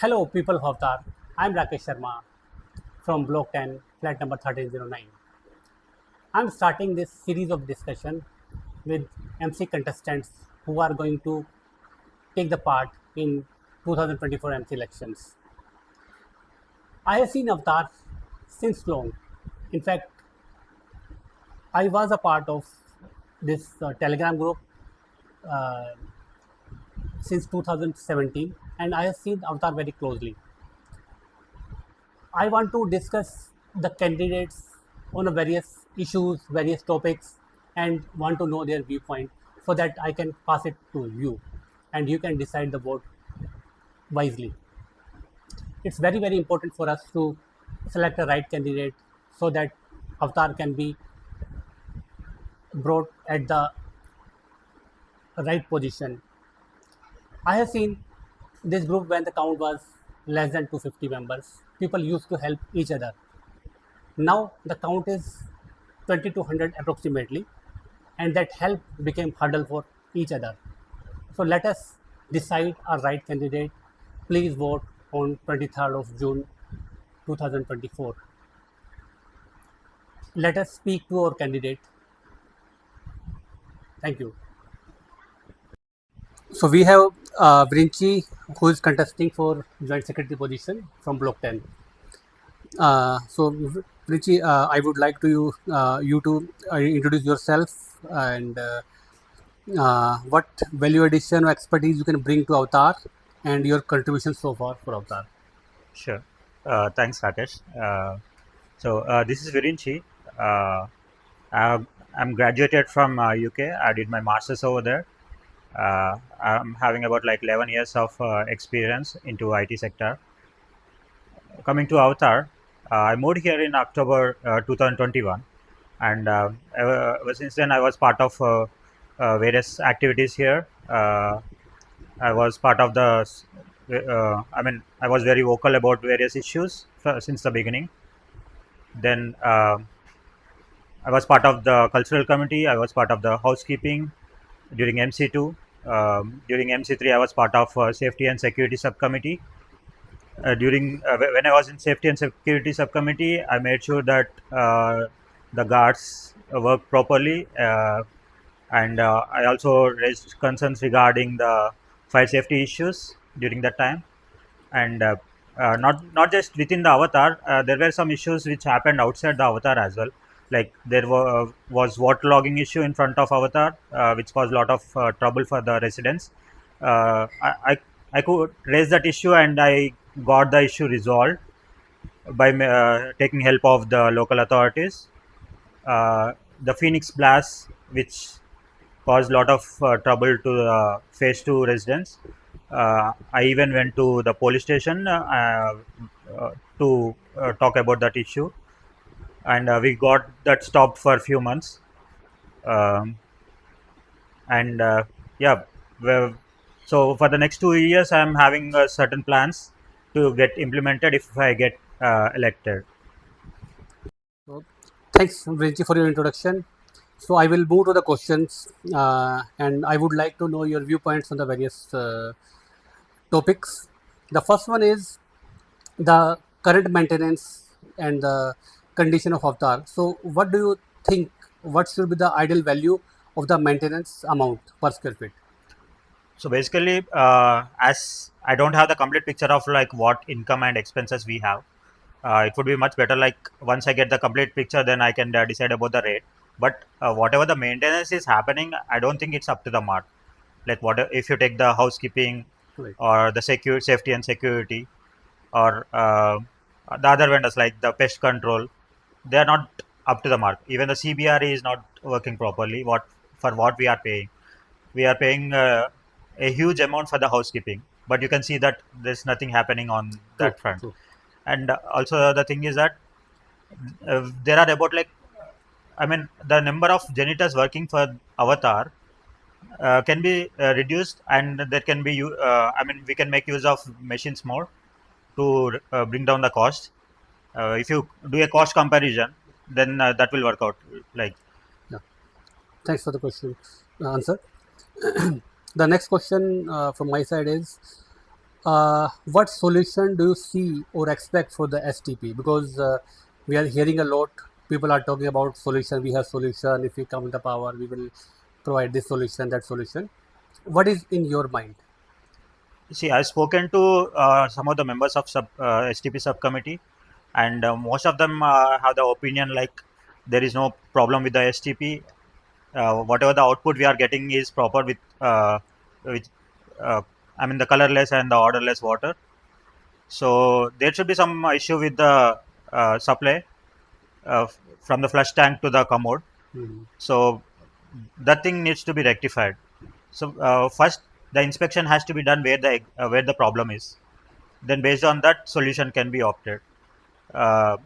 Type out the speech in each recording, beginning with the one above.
Hello, people of Avatar. I'm Rakesh Sharma from Block 10, flat number 1309. I'm starting this series of discussion with MC contestants who are going to take the part in 2024 MC elections. I have seen Avatar since long. In fact, I was a part of this Telegram group uh, since 2017 and I have seen Avatar very closely. I want to discuss the candidates on a various issues, various topics, and want to know their viewpoint so that I can pass it to you and you can decide the vote wisely. It's very, very important for us to select a right candidate so that Avatar can be brought at the right position. I have seen this group when the count was less than 250 members. People used to help each other. Now the count is 2200 approximately, and that help became hurdle for each other. So let us decide a right candidate. Please vote on 23rd of June 2024. Let us speak to our candidate. Thank you. So we have Virinchi who is contesting for joint secretary position from Block 10. So Virinchi, I would like to you to introduce yourself and what value addition or expertise you can bring to Avatar and your contribution so far for Avatar. Sure. Thanks, Rakesh. This is Virinchi. I- I'm graduated from UK. I did my master's over there. I'm having about like 11 years of experience into IT sector. Coming to Avatar, I moved here in October 2021, and ever since then I was part of various activities here. I was part of I was very vocal about various issues since the beginning. Then I was part of the cultural committee. I was part of the housekeeping during MC2. During MC3, I was part of safety and security subcommittee. When I was in safety and security subcommittee, I made sure that the guards work properly, and I also raised concerns regarding the fire safety issues during that time. And not just within the avatar, there were some issues which happened outside the avatar as well. Like was waterlogging issue in front of avatar, which caused a lot of trouble for the residents. uh, I, I I could raise that issue, and I got the issue resolved by taking help of the local authorities. The Phoenix blast, which caused a lot of trouble to the phase 2 residents. I even went to the police station to talk about that issue, and we got that stopped for a few months. Um, and yeah, well, so for the next 2 years, I'm having certain plans to get implemented if I get elected. So, thanks, Virinchi, for your introduction. So I will move to the questions, and I would like to know your viewpoints on the various topics. The first one is the current maintenance and the condition of Avatar. So, what do you think? What should be the ideal value of the maintenance amount per square feet? So basically, as I don't have the complete picture of like what income and expenses we have, it would be much better. Like once I get the complete picture, then I can decide about the rate. But whatever the maintenance is happening, I don't think it's up to the mark. Like what if you take the housekeeping Right. or the safety and security, or the other vendors like the pest control, they are not up to the mark. Even the CBRE is not working properly. What for what we are paying a huge amount for the housekeeping, but you can see that there's nothing happening on True. that front. True. And also the thing is that there are about like, I mean, the number of janitors working for avatar can be reduced, and that can be I mean, we can make use of machines more to bring down the cost. If you do a cost comparison, then that will work out. Like, Yeah. Thanks for the question answer. The next question from my side is what solution do you see or expect for the STP? Because we are hearing a lot. People are talking about solution. We have solution. If we come in the power, we will provide this solution, that solution. What is in your mind? See, I've spoken to some of the members of STP subcommittee, and most of them have the opinion like there is no problem with the STP. Whatever the output we are getting is proper with uh, I mean the colorless and the orderless water. So there should be some issue with the supply from the flush tank to the commode. Mhm. So that thing needs to be rectified. So first, the inspection has to be done where the problem is. Then, based on that, solution can be opted. Uh,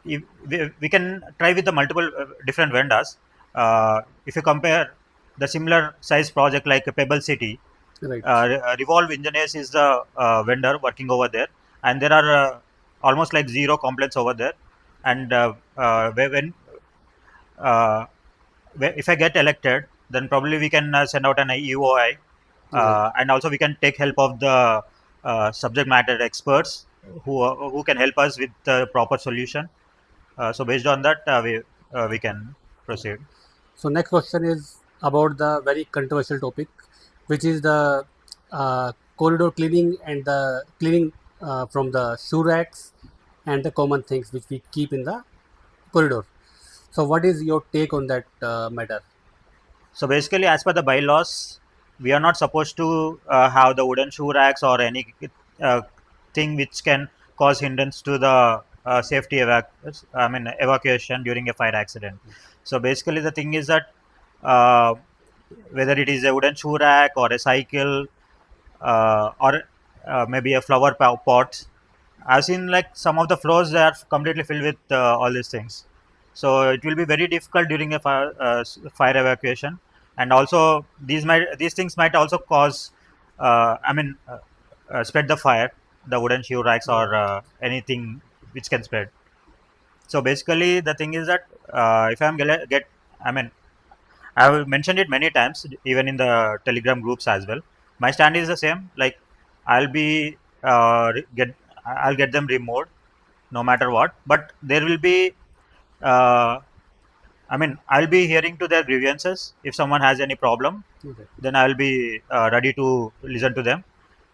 if we can try with the multiple different vendors. If you compare the similar size project like a Pebble City, Right. Revolve Engineers is the vendor working over there, and there are almost like zero complaints over there. And when uh, if I get elected, then probably we can send out an EOI, Right. and also we can take help of the subject matter experts who can help us with the proper solution. So based on that, we can Yeah. proceed. So next question is about the very controversial topic, which is the corridor cleaning and the cleaning from the shoe racks and the common things which we keep in the corridor. So what is your take on that matter? So basically, as per the bylaws, we are not supposed to have the wooden shoe racks or any uh, thing which can cause hindrance to the evacuation during a fire accident. So basically, the thing is that uh, whether it is a wooden shoe rack or a cycle or maybe a pot. I've seen like some of the floors they are completely filled with all these things. So it will be very difficult during a fire evacuation, and also these things might also cause, spread the fire, the wooden shoe racks or anything which can spread. So basically, the thing is that if I'm I mean, I've mentioned it many times, even in the Telegram groups as well. My stand is the same. Like, I'll be get I'll get them removed no matter what. But there will be, uh, I'll be hearing to their grievances. If someone has any problem, Okay. then I'll be ready to listen to them.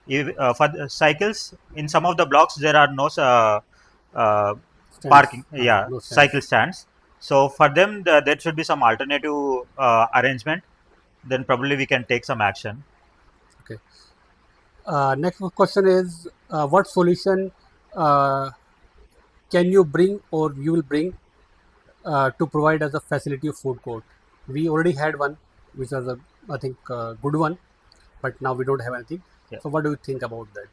If, for the cycles, in some of the blocks there are no uh, Stands. parking, yeah, No cycle stands. stands. So for them, there should be some alternative arrangement. Then probably we can take some action. Okay. Next question is what solution uh, can you bring or you will bring to provide as a facility of food court? We already had one, which was a I think good one, but now we don't have anything. Yeah. So what do you think about that?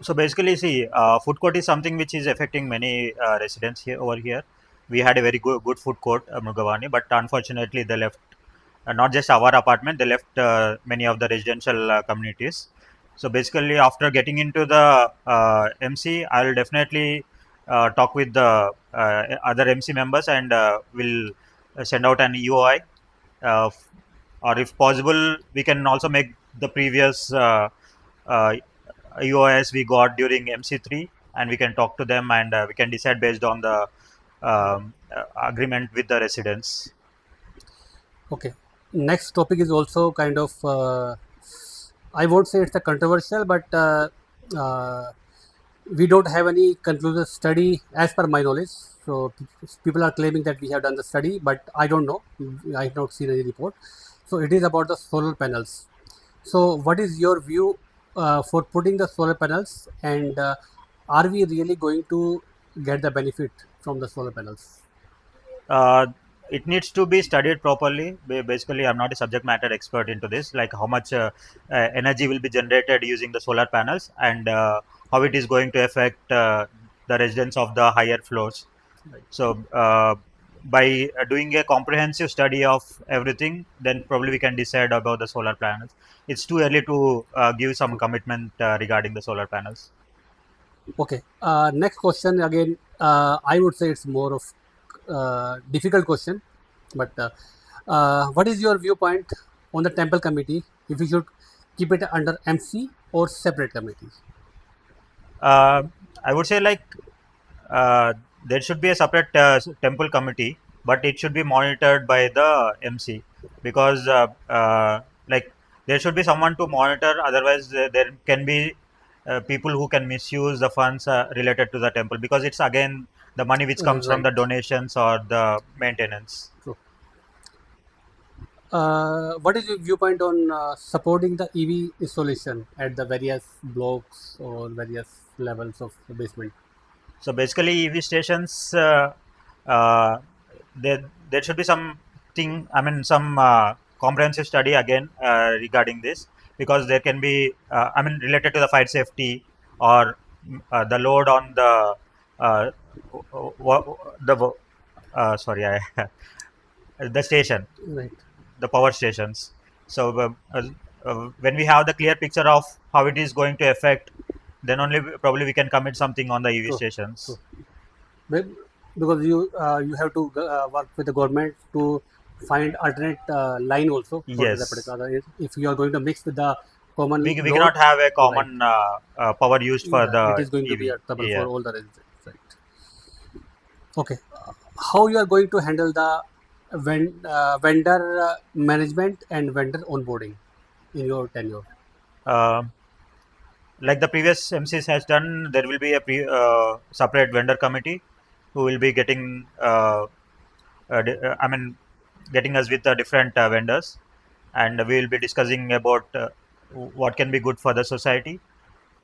So basically, see, food court is something which is affecting many residents here over here. We had a very good food court, Mugavani, but unfortunately they left. Not just our apartment, they left many of the residential communities. So basically, after getting into the MC, I'll definitely talk with the other MC members, and will send out an EOI, f- or if possible, we can also make the previous uh, EOIs we got during MC3, and we can talk to them, and we can decide based on the agreement with the residents. Okay. Next topic is also kind of I won't say it's a controversial, but uh, we don't have any conclusive study as per my knowledge. So people are claiming that we have done the study, but I don't know. I have not seen any report. So it is about the solar panels. So what is your view for putting the solar panels, and are we really going to get the benefit from the solar panels? uh, it needs to be studied properly. Basically, I'm not a subject matter expert into this, like how much energy will be generated using the solar panels, and how it is going to affect the residents of the higher floors. Right. So by doing a comprehensive study of everything, then probably we can decide about the solar panels. It's too early to give some commitment regarding the solar panels. Okay. Next question again. I would say it's more of difficult question, but what is your viewpoint on the temple committee? If you should keep it under MC or separate committee? Uh, I would say like uh, there should be a separate temple committee, but it should be monitored by the MC because like there should be someone to monitor. Otherwise, there can be people who can misuse the funds related to the temple because it's again the money which comes from Right. the donations or the maintenance. True. What is your viewpoint on supporting the EV installation at the various blocks or various levels of the basement? So basically, EV stations, uh, there should be something. I mean, some comprehensive study again regarding this because there can be. I mean, related to the fire safety or the load on the uh, the sorry, the station, Right. the power stations. So when we have the clear picture of how it is going to affect, then only probably we can commit something on the EV True. True. stations. Be- Because you have to work with the government to find alternate line also for the Yes, particular. If you are going to mix with the common we load, cannot have a right? common power used for Yeah, it the is going to be EV. a trouble for Yeah. all the residents, right? Okay, how you are going to handle the vendor management and vendor onboarding in your tenure? Um like the previous MCs has done, there will be a separate vendor committee who will be getting, I mean, getting us with different vendors, and we will be discussing about what can be good for the society,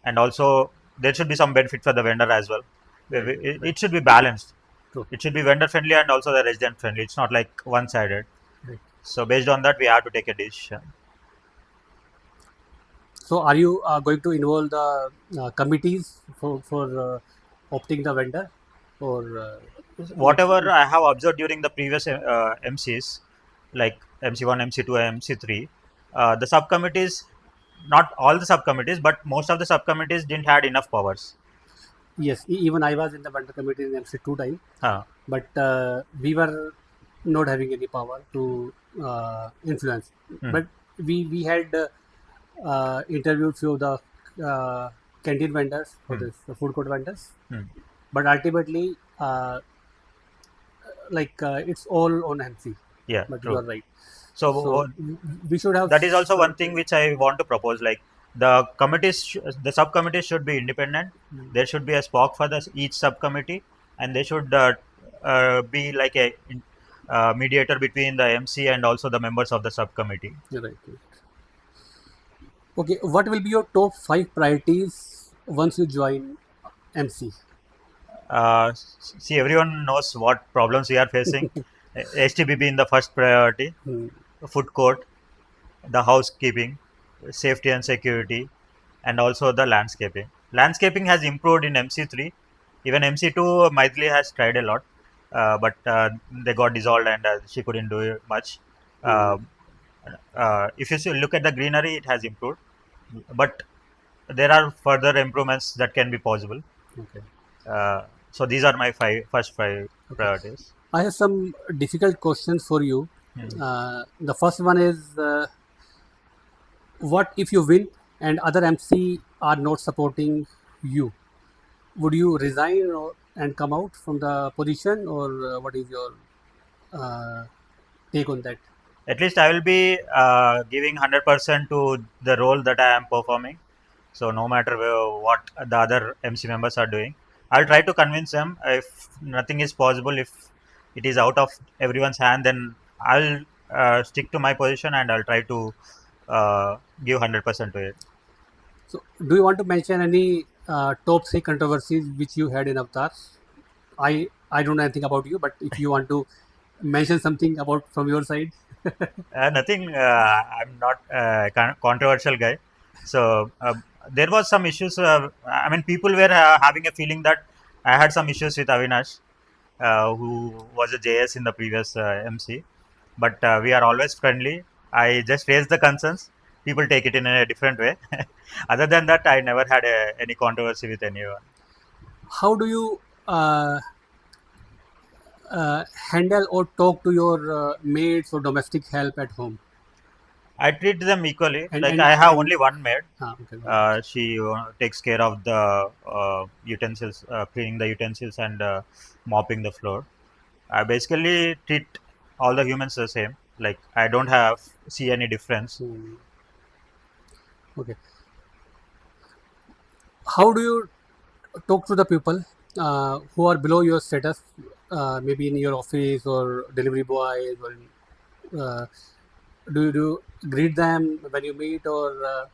and also there should be some benefit for the vendor as well. Right, right, It should be balanced. true, It should be vendor friendly and also the resident friendly. It's not like one sided. right. So based on that, we have to take a decision. So, are you going to involve the committees for opting the vendor, or which? Whatever I have observed during the previous MCs, like MC1, MC2, MC3, the subcommittees, not all the subcommittees, but most of the subcommittees didn't had enough powers. Yes, even I was in the vendor committee in MC2 time, Huh. but we were not having any power to influence. Hmm. But we had interviewed few of the uh, canteen vendors for Hmm. this the food court vendors, Hmm. but ultimately, it's all on MC. Yeah, But you true. are right. So So we should have that is also one thing something. which I want to propose. Like the committees, the subcommittees should be independent. Mm, There should be a spok for each subcommittee, and they should be like a mediator between the MC and also the members of the subcommittee. you're right. Okay, what will be your top five priorities once you join MC? See, everyone knows what problems we are facing. HTBB in the first priority, Hmm, food court, the housekeeping, safety and security, and also the landscaping. Landscaping has improved in MC3. Even MC2, Maithili has tried a lot, but they got dissolved and she couldn't do much. hmm, Uh, if you look at the greenery, it has improved, but there are further improvements that can be possible. okay, Uh, so these are my first five okay. priorities. I have some difficult questions for you. Hmm. The first one is, what if you win and other MC are not supporting you? Would you resign and come out from the position, or what is your uh, take on that? At least I will be giving 100% to the role that I am performing. So no matter what the other MC members are doing, I'll try to convince them. If nothing is possible, if it is out of everyone's hand, then I'll stick to my position and I'll try to give 100% to it. So, do you want to mention any top three controversies which you had in Avatars? I don't know anything about you, but if you want to mention something about from your side. Nothing. I'm not a controversial guy. So there was some issues. I mean, people were having a feeling that I had some issues with Avinash, who was a JS in the previous MC. But we are always friendly. I just raise the concerns. People take it in a different way. Other than that, I never had any controversy with anyone. How do you uh, handle or talk to your maids or domestic help at home? I treat them equally. Like And I have only one maid. okay, go ahead. She takes care of the utensils, cleaning the utensils and mopping the floor. I basically treat all the humans the same. Like I don't have see any difference. Hmm. Okay. How do you talk to the people who are below your status, maybe in your office or delivery boys, or uh, do you greet them when you meet, or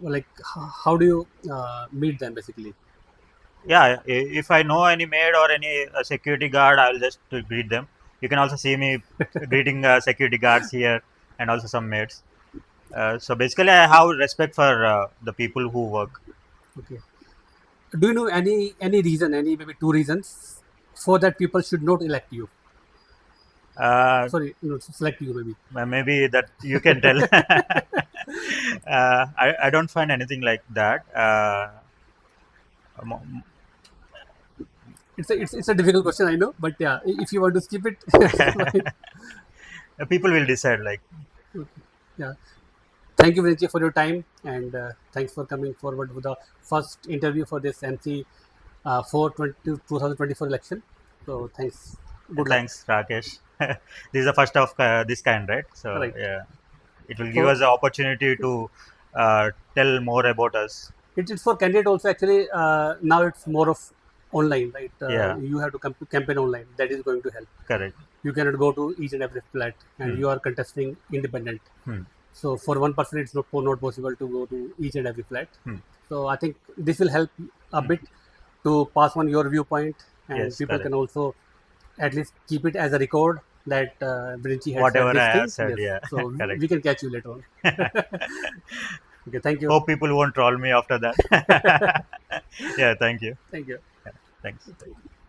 like how do you meet them basically? Yeah, if I know any maid or any security guard, I'll just greet them. You can also see me greeting security guards here and also some maids. So basically, I have respect for the people who work. Okay. Do you know any reason, any maybe two reasons for that people should not elect you? Uh, Sorry, no, select you maybe. Maybe that you can tell. I don't find anything like that. Mo- It's a difficult question, I know, but yeah, if you want to skip it, it's fine. People will decide. Like, Okay. Yeah. Thank you, Virinchi, for your time, and thanks for coming forward with the first interview for this MC for 2024 election. So thanks. Good luck. thanks, Rakesh. This is the first of this kind, right? So Right. yeah, it will give So us the opportunity to tell more about us. it's for candidate also. Actually, now it's more of online, right? Yeah, You have to campaign online. That is going to help. correct. You cannot go to each and every flat, and Hmm. you are contesting independent. Hmm. So for one person, it's not possible to go to each and every flat. Hmm. So I think this will help a Hmm. bit to pass on your viewpoint, and Yes, people correct. can also at least keep it as a record that Virinchi had said Whatever this I have thing. said, Yes, yeah, so correct. we can catch you later on. Okay, thank you. Hope people won't troll me after that. Yeah, thank you. Thank you. Yeah, thanks. Thank you.